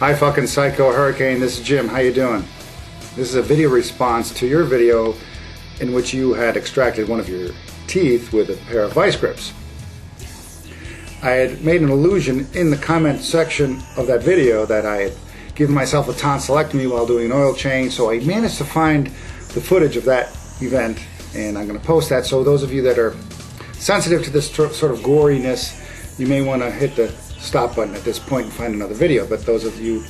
Hi fucking Psycho Hurricane, this is Jim, how you doing? This is a video response to your video in which you had extracted one of your teeth with a pair of vice grips. I had made an allusion in the comment section of that video that I had given myself a tonsillectomy while doing an oil change, so I managed to find the footage of that event, and I'm going to post that. So those of you that are sensitive to this sort of goriness, you may want to hit the stop button at this point and find another video, but those of you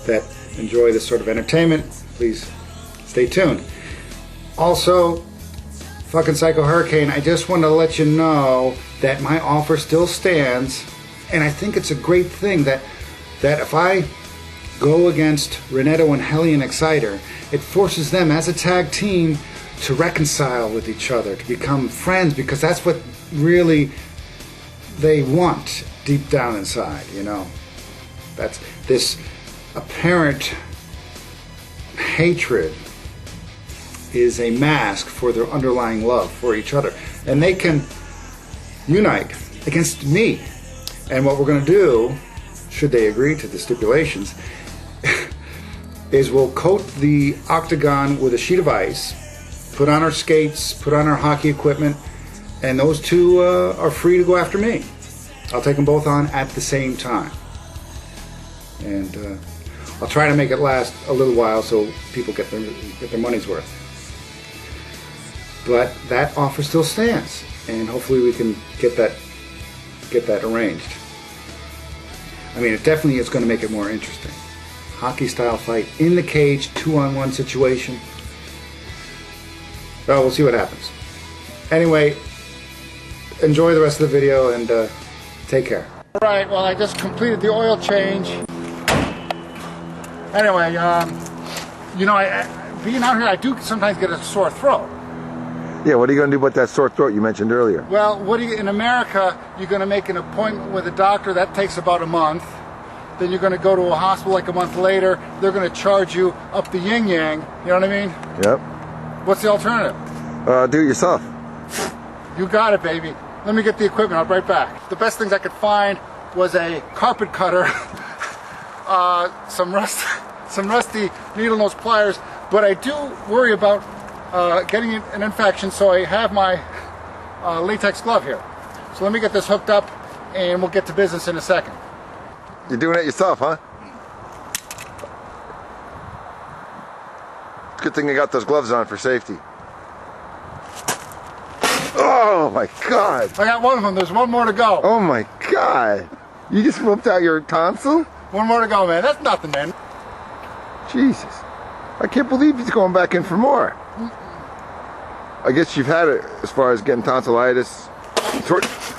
that enjoy this sort of entertainment, please stay tuned. Also, fucking Psycho Hurricane, I just want to let you know that my offer still stands, and I think it's a great thing that if I go against Reneto and Hellion Exciter, it forces them as a tag team to reconcile with each other, to become friends, because that's what really they want deep down inside, you know. That's this apparent hatred is a mask for their underlying love for each other, and they can unite against me. And what we're going to do, should they agree to the stipulations, is we'll coat the octagon with a sheet of ice, put on our skates, put on our hockey equipment, and those two are free to go after me. I'll take them both on at the same time, and I'll try to make it last a little while so people get their money's worth. But that offer still stands, and hopefully we can get that arranged. I mean, it definitely is going to make it more interesting. Hockey style fight in the cage, 2-on-1 situation. Well, we'll see what happens. Anyway, enjoy the rest of the video, and take care. Alright, well, I just completed the oil change. Anyway, you know, being out here, I do sometimes get a sore throat. Yeah, what are you going to do about that sore throat you mentioned earlier? Well, in America, you're going to make an appointment with a doctor. That takes about a month. Then you're going to go to a hospital like a month later. They're going to charge you up the yin-yang. You know what I mean? Yep. What's the alternative? Do it yourself. You got it, baby. Let me get the equipment. I'll be right back. The best things I could find was a carpet cutter, some rusty needle nose pliers, but I do worry about getting an infection, so I have my latex glove here. So let me get this hooked up, and we'll get to business in a second. You're doing it yourself, huh? Good thing you got those gloves on for safety. Oh my God! I got one of them. There's one more to go. Oh my God! You just ripped out your tonsil? One more to go, man. That's nothing, man. Jesus. I can't believe he's going back in for more. I guess you've had it as far as getting tonsillitis.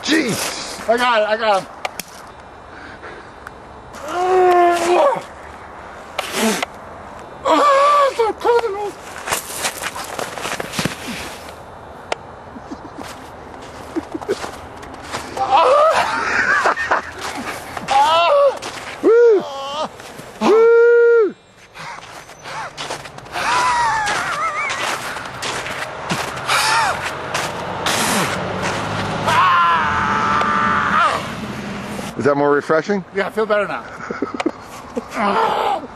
Jeez! I got him. So cold and old. Woo! Woo! Is that more refreshing? Yeah, I feel better now.